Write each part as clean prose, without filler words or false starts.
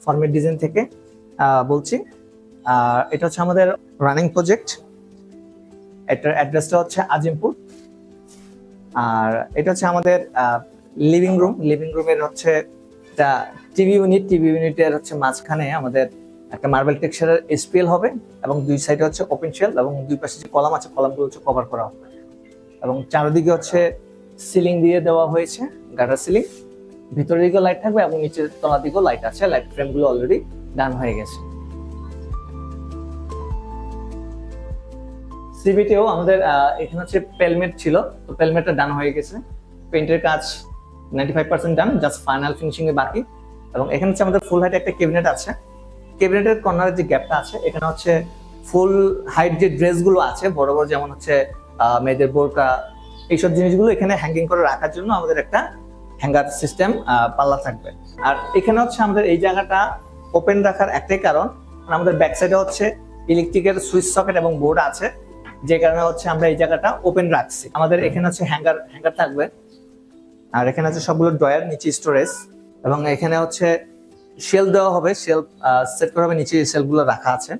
Format design থেকে বলছি। আর এটা হচ্ছে আমাদের রানিং প্রজেক্ট। এটার অ্যাড্রেসটা হচ্ছে আজিমপুর। আর এটা হচ্ছে আমাদের লিভিং রুমের হচ্ছে একটা টিভি ইউনিটের হচ্ছে মাঝখানে আমাদের একটা মার্বেল টেক্সচারের এসপিএল হবে এবং দুই সাইডে হচ্ছে ওপেন শেল এবং দুই পাশে যে কলাম আছে কলামগুলো হচ্ছে কভার করা হবে এবং চারদিকে হচ্ছে সিলিং দিয়ে দেওয়া হয়েছে, গাটার সিলিং। ভিতরের দিকেও লাইট থাকবে এবং নিচের তলার দিকেও লাইট আছে। লাইট ফ্রেমগুলো অলরেডি ডান হয়ে গেছে। সিবিতেও আমাদের এখানে হচ্ছে পেলমেট ছিল, তো পেলমেটটা ডান হয়ে গেছে। পেইন্টের কাজ 95% ডান, জাস্ট ফাইনাল ফিনিশিং এ বাকি। এবং এখানে হচ্ছে আমাদের ফুল হাইট একটা ক্যাবিনেট আছে। ক্যাবিনেটের কর্নারের যে গ্যাপটা আছে এখানে হচ্ছে ফুল হাইট যে ড্রেসগুলো আছে বড় বড়, যেমন হচ্ছে মেয়েদের বোরকা, এইসব জিনিসগুলো এখানে হ্যাঙ্গিং করে রাখার জন্য আমাদের একটা হ্যাঙ্গার সিস্টেম পাল্লা থাকবে। আর এখানে হচ্ছে আমাদের এই জায়গাটা ওপেন রাখার একটাই কারণ, আমাদের ব্যাক সাইডে হচ্ছে ইলেকট্রিকের সুইচ সকেট এবং বোর্ড আছে, যে কারণে হচ্ছে আমরা এই জায়গাটা ওপেন রাখছি। আমাদের এখানে হচ্ছে হ্যাঙ্গার থাকবে। আর এখানে হচ্ছে সবগুলো ড্রয়ার, নিচে স্টোরেজ এবং এখানে হচ্ছে শেলফ দেওয়া হবে, শেলফ সেট করা হবে, নিচে শেলফগুলো রাখা আছে।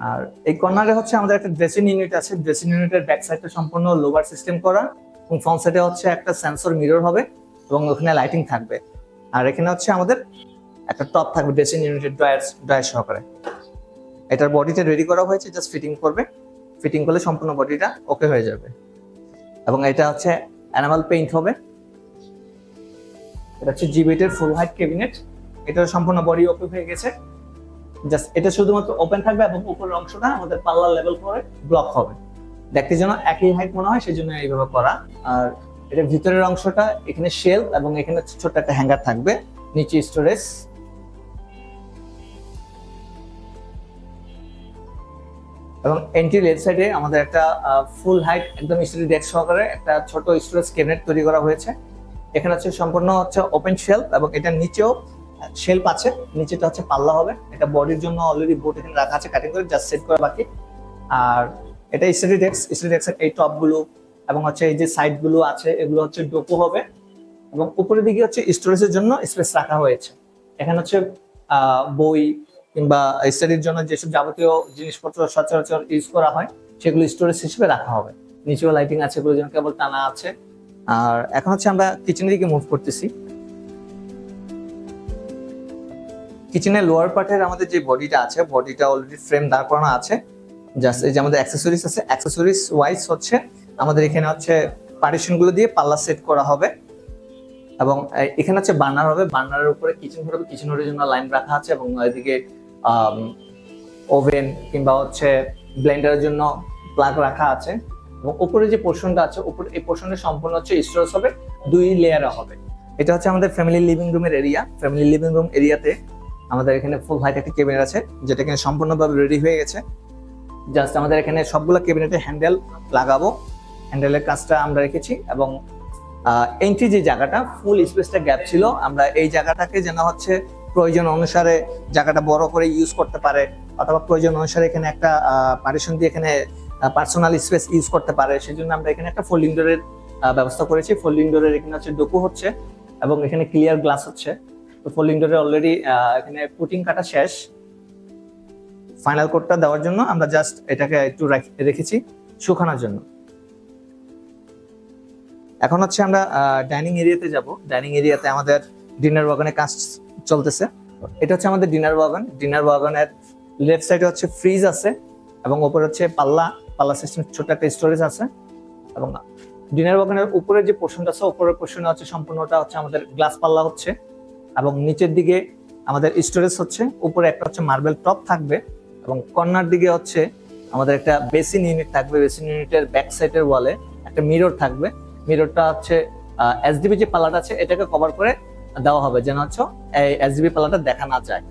আর এই কর্নারে হচ্ছে আমাদের একটা ড্রেসিং ইউনিট আছে। ড্রেসিং ইউনিটের ব্যাক সাইডটা সম্পূর্ণ লোভার সিস্টেম করা এবং ফ্রন্ট সাইডে হচ্ছে একটা সেন্সর মিরর হবে এবং ওখানে লাইটিং থাকবে। আর এখানে হচ্ছে আমাদের একটা টপ থাকবে ড্রেসিং ইউনিটের ড্রয়ার সহকারে। এটার বডিটা রেডি করা হয়েছে, জাস্ট ফিটিং করবে। ফিটিং করলে সম্পূর্ণ বডিটা ওকে হয়ে যাবে এবং এটা হচ্ছে এনামেল পেইন্ট হবে। এটা হচ্ছে জিবিটের ফুল হাইট ক্যাবিনেট। এটার সম্পূর্ণ বডি ওকে হয়ে গেছে, জাস্ট এটা শুধুমাত্র ওপেন থাকবে এবং উপরের অংশটা আমাদের পাল্লা লেভেল করে ব্লক হবে, দেখতে যেন একই হাইট মনে হয়, সেজন্য এইভাবে করা। আর এটা ভিতরের অংশটা এখানে শেলফ এবং এখানে ছোট্ট একটা হ্যাঙ্গার থাকবে, নিচে স্টোরেজ। এবং এন্ট্রি লেফট সাইডে আমাদের একটা ফুল হাইট একদম স্টোরেজ ডেস্ক সহকারে একটা ছোট স্টোরেজ ক্যাবিনেট তৈরি করা হয়েছে। এখানে হচ্ছে সম্পূর্ণ হচ্ছে ওপেন শেলফ এবং এটার নিচেও শেলফ আছে, নিচেটা হচ্ছে পাল্লা হবে। এটা বডির জন্য অলরেডি বোর্ড এখানে রাখা আছে, কাটিং করে জাস্ট সেট করা বাকি। আর এটা স্টাডি ডেস্কের এই টপ গুলো এবং হচ্ছে এই যে সাইড গুলো আছে এগুলো হচ্ছে ডোকো হবে এবং উপরের দিকে হচ্ছে স্টোরেজের জন্য স্পেস রাখা হয়েছে। এখানে হচ্ছে বই কিংবা স্টাডির জন্য যেসব যাবতীয় জিনিসপত্র সচরাচর ইউজ করা হয় সেগুলো স্টোরেজ হিসেবে রাখা হবে। নিচেও লাইটিং আছে, এগুলো যেন কেবল টানা আছে। আর এখন হচ্ছে আমরা কিচেনের দিকে মুভ করতেছি। কিচেনের লোয়ার পার্টের আমাদের যে বডিটা আছে, বডিটা অলরেডি ফ্রেম দাঁড় করানো আছে। জাস্ট এই যে আমাদের অ্যাক্সেসরিজ আছে, অ্যাক্সেসরিজ ওয়াইজ হচ্ছে আমাদের এখানে হচ্ছে পার্টিশন গুলো দিয়ে পাল্লা সেট করা হবে এবং এখানে হচ্ছে বার্নার হবে। বার্নারের উপরে কিচেন হবে, কিচেন হোডের জন্য লাইন রাখা আছে এবং এদিকে ওভেন কিংবা হচ্ছে ব্লেন্ডারের জন্য প্লাগ রাখা আছে। এবং উপরে যে পোর্শনটা আছে, উপরে এই পোর্শনটা সম্পূর্ণ হচ্ছে স্টোরেজ হবে, 2 লেয়ারে হবে। এটা হচ্ছে আমাদের ফ্যামিলি লিভিং রুমের এরিয়া। ফ্যামিলি লিভিং রুম এরিয়াতে আমাদের এখানে ফুল হাইট একটা ক্যাবিনেট আছে, যেটা এখানে সম্পূর্ণভাবে রেডি হয়ে গেছে। জাস্ট আমাদের এখানে সবগুলো ক্যাবিনেটে হ্যান্ডেল লাগাবো, হ্যান্ডেলের কাজটা আমরা রেখেছি। এবং এন্ট্রি যে জায়গাটা ফুল স্পেসটা গ্যাপ ছিল, আমরা এই জায়গাটাকে যেন হচ্ছে প্রয়োজন অনুসারে জায়গাটা বড় করে ইউজ করতে পারে, অথবা প্রয়োজন অনুসারে এখানে একটা পার্টিশন দিয়ে এখানে পার্সোনাল স্পেস ইউজ করতে পারে, সেজন্য আমরা এখানে একটা ফোল্ডিং ডোরের ব্যবস্থা করেছি। ফোল্ডিং ডোরের এখানে হচ্ছে ডোকো হচ্ছে এবং এখানে ক্লিয়ার গ্লাস হচ্ছে। তো ফোল্ডিং ডোরে অলরেডি এখানে পুটিং কাটা শেষ। ফাইনাল কোডটা দেওয়ার জন্য আমরা জাস্ট এটাকে একটু রেখেছি শুকানোর জন্য। এখন হচ্ছে আমরা ডাইনিং এরিয়াতে যাব। ডাইনিং এরিয়াতে আমাদের ডিনার ওয়াগনের কাজ চলতেছে। এটা হচ্ছে আমাদের ডিনার ওয়াগন। ডিনার ওয়াগনের লেফট সাইডে হচ্ছে ফ্রিজ আছে এবং উপরে হচ্ছে পাল্লা সিস্টেম ছোট একটা স্টোরেজ আছে। এবং ডিনার ওয়াগনের উপরের যে পোর্শনটা আছে, উপরের পোর্শনে হচ্ছে সম্পূর্ণটা হচ্ছে আমাদের গ্লাস পাল্লা হচ্ছে এবং নিচের দিকে আমাদের স্টোরেজ হচ্ছে। উপরে একটা হচ্ছে মার্বেল টপ থাকবে এবং কর্নার দিকে হচ্ছে আমাদের একটা বেসিন ইউনিট থাকবে। বেসিন ইউনিটের ব্যাক সাইডের ওয়ালে একটা মিরর থাকবে। মিররটা হচ্ছে এসডিবি যে পাল্লাটা আছে এটাকে কভার করে দেওয়া হবে, যেন হচ্ছে এই এসডিবি পাল্লাটা দেখা না যায়।